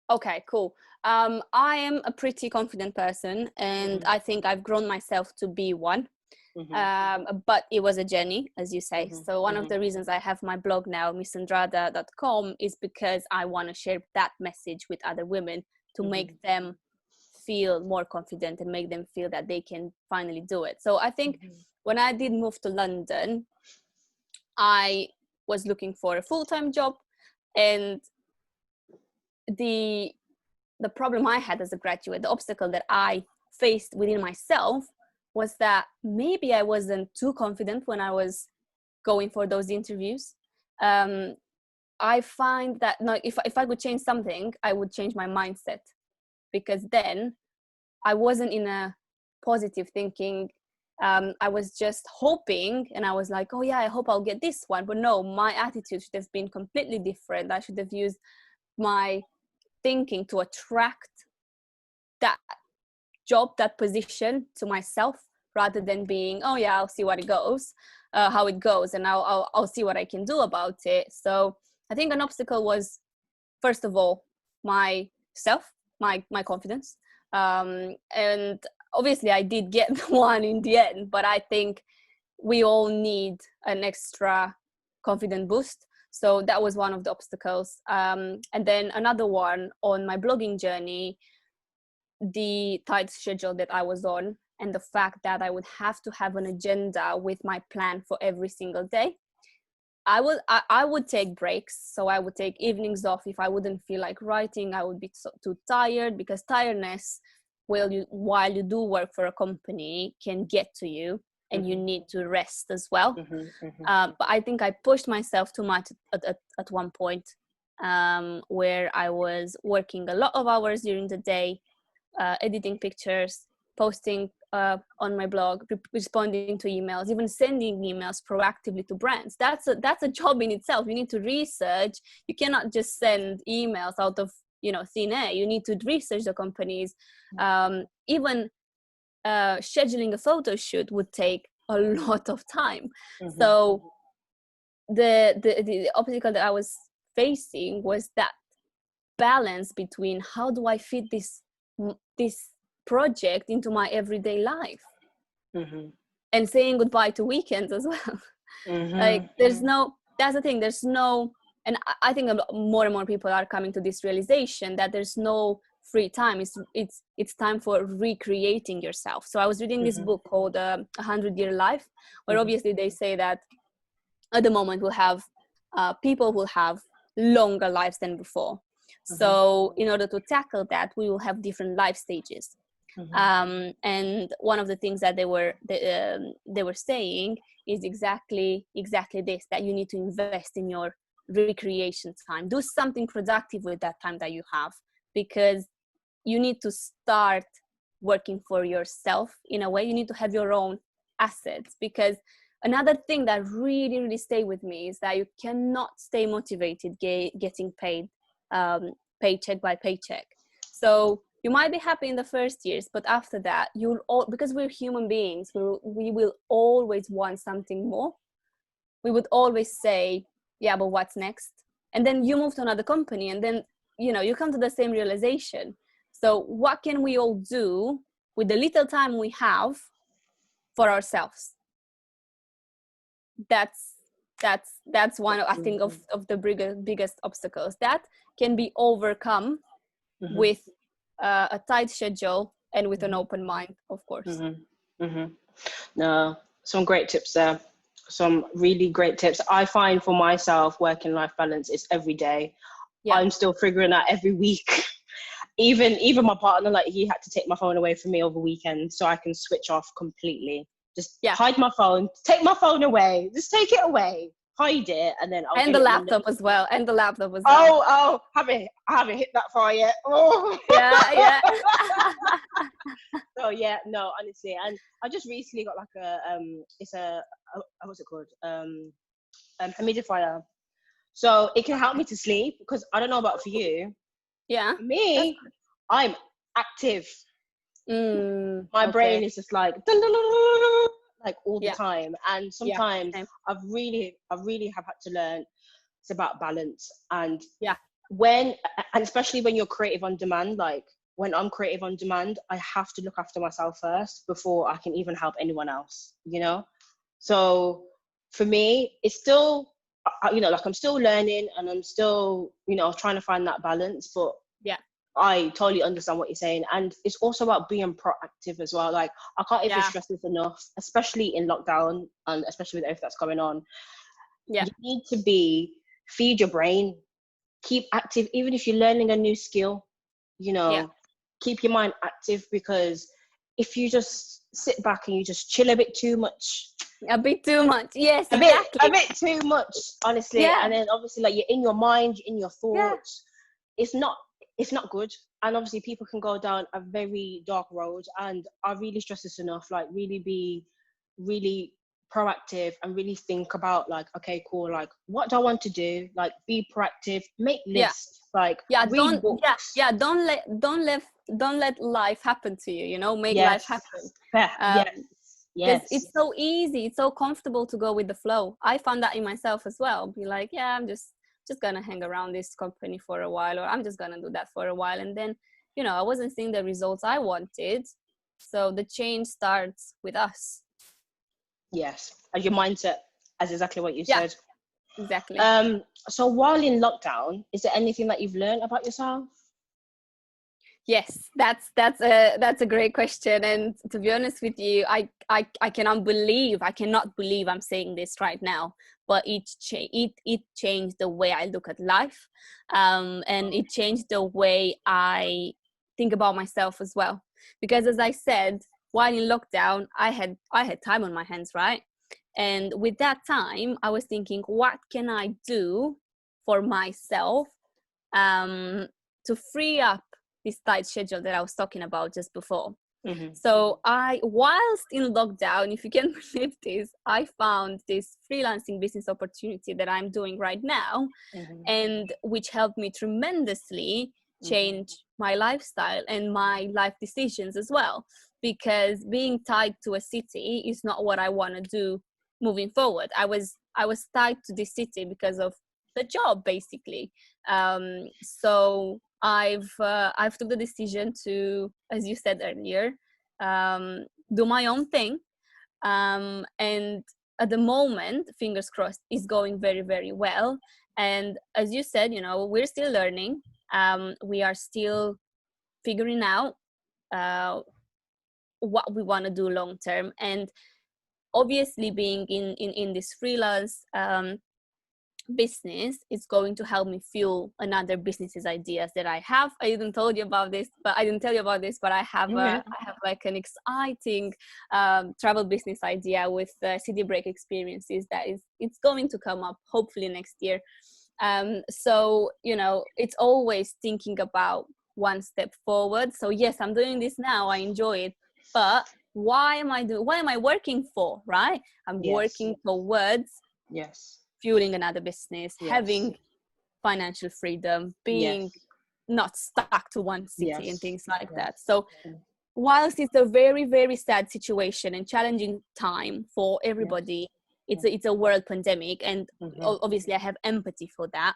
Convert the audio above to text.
Okay, cool. I am a pretty confident person, and Mhm, I think I've grown myself to be one. mhm, But it was a journey, as you say. mhm, So one of mhm, the reasons I have my blog now, missandrada.com, is because I want to share that message with other women to make mhm, them feel more confident and make them feel that they can finally do it. So I think mhm, when I did move to London, I was looking for a full-time job, and the the problem I had as a graduate, the obstacle that I faced within myself, was that maybe I wasn't too confident when I was going for those interviews. Um, I find that, no, if I could change something, I would change my mindset, because then I wasn't in a positive thinking. I was just hoping, and I was like, oh yeah, I hope I'll get this one. But no, my attitude should have been completely different. I should have used my thinking to attract that job, that position to myself, rather than being, oh yeah, I'll see what it goes, how it goes, and I'll see what I can do about it. So I think an obstacle was, first of all, myself, my confidence, and obviously I did get one in the end, but I think we all need an extra confident boost. So that was one of the obstacles. And then another one on my blogging journey, the tight schedule that I was on, and the fact that I would have to have an agenda with my plan for every single day. I would take breaks, so I would take evenings off if I wouldn't feel like writing. I would be too tired, because tiredness, while you do work for a company, can get to you, and you mhm, need to rest as well. mhm, mhm, But I think I pushed myself too much at one point, where I was working a lot of hours during the day, editing pictures, posting on my blog, responding to emails, even sending emails proactively to brands. That's a job in itself. You need to research. You cannot just send emails out of thin air. You need to research the companies. Even scheduling a photo shoot would take a lot of time. mhm, So the obstacle that I was facing was that balance between how do I fit this project into my everyday life, mhm, and saying goodbye to weekends as well. Like, mhm, there's no, that's the thing, there's no, and I think more and more people are coming to this realization that there's no free time. It's time for recreating yourself. So I was reading this mhm, book called 100-Year Life, where mhm, obviously they say that at the moment we'll have people will have longer lives than before. mhm, So in order to tackle that, we will have different life stages. mhm, And one of the things that they were saying is exactly this, that you need to invest in your recreation time. Do something productive with that time that you have, because you need to start working for yourself. In a way, you need to have your own assets, because another thing that really stayed with me is that you cannot stay motivated getting paid, paycheck by paycheck. So you might be happy in the first years, but after that, because we're human beings, we will always want something more. We would always say, yeah, but what's next? And then you move to another company, and then you come to the same realization. So what can we all do with the little time we have for ourselves? That's one, I think, mhm, of the biggest obstacles that can be overcome mhm, with a tight schedule and with an mhm, open mind, of course. mhm, mhm. No, some great tips there. Some really great tips. I find for myself, work-life balance is every day. Yeah, I'm still figuring out every week. Even my partner, like, he had to take my phone away from me over weekend so I can switch off completely. Just yeah. hide my phone, take my phone away, just take it away, hide it, and then I'll And get the it Monday. laptop as well, and the laptop as well. Oh, I haven't hit that far yet. Oh. Yeah. So yeah, no, honestly, and I just recently got like it's what's it called? Humidifier. So it can help me to sleep, because I don't know about for you. Yeah, For that's me, I'm active. good. My Okay. brain is just like dun, dun, dun, dun, dun, like all the Yeah, time, and yeah, sometimes same. I really have had to learn it's about balance. And Yeah, when, and especially when you're creative on demand, like when I'm creative on demand, I have to look after myself first before I can even help anyone else, you know? So for me, it's still, you know, like I'm still learning and I'm still, you know, trying to find that balance, but Yeah. I totally understand what you're saying. And it's also about being proactive as well. Like, I can't even Yeah. stress this enough, especially in lockdown and especially with everything that's going on. Yeah. You need to feed your brain, keep active, even if you're learning a new skill, you Yeah. know, keep your mind active, because if you just sit back and you just chill a bit too much, A bit too much. Yes, a exactly. bit too much, honestly. Yeah. And then obviously, like, you're in your mind, you're in your Yeah. thoughts. It's not, it's not good. And obviously, people can go down a very dark road. And I really stress this enough. Like, really be really proactive and really think about, like, okay, cool. Like, what do I want to do? Like, be proactive. Make Yeah. lists. Like, Yeah. read books. Yeah. Don't let life happen to you, you know, make life Yes. happen. Yeah. Yes. Because Yes. it's so easy, it's so comfortable to go with the flow. I found that in myself as well. Be like, yeah, I'm just gonna hang around this company for a while, or I'm just gonna do that for a while. And then, you know, I wasn't seeing the results I wanted. So the change starts with us. Yes. And your mindset, as exactly what you Yeah, said. exactly. So while in lockdown, is there anything that you've learned about yourself? Yes, that's a great question. And to be honest with you, I cannot believe I'm saying this right now. But it changed the way I look at life, and it changed the way I think about myself as well. Because as I said, while in lockdown, I had time on my hands, right? And with that time, I was thinking, what can I do for myself, um, to free up this tight schedule that I was talking about just before. Mm-hmm. So whilst in lockdown, if you can believe this, I found this freelancing business opportunity that I'm doing right now, Mm-hmm. and which helped me tremendously Mm-hmm. change my lifestyle and my life decisions as well. Because being tied to a city is not what I want to do moving forward. I was tied to this city because of the job, basically. So I've took the decision to, as you said earlier, do my own thing, and at the moment, fingers crossed, is going very, very well. And as you said, you know, we're still learning. We are still figuring out uh, what we want to do long term. And obviously, being in this freelance business is going to help me fuel another business's ideas that I have. I didn't tell you about this, but I have Okay. like an exciting travel business idea with city break experiences that it's going to come up hopefully next year. So, you know, it's always thinking about one step forward. So yes, I'm doing this now, I enjoy it, but why am I working for, right? I'm Yes. working towards Yes. fueling another business, Yes. having financial freedom, being Yes. not stuck to one city and Yes. things like Yes. that. So whilst it's a very, very sad situation and challenging time for Yes. everybody, it's a world pandemic, and Mm-hmm. obviously I have empathy for that.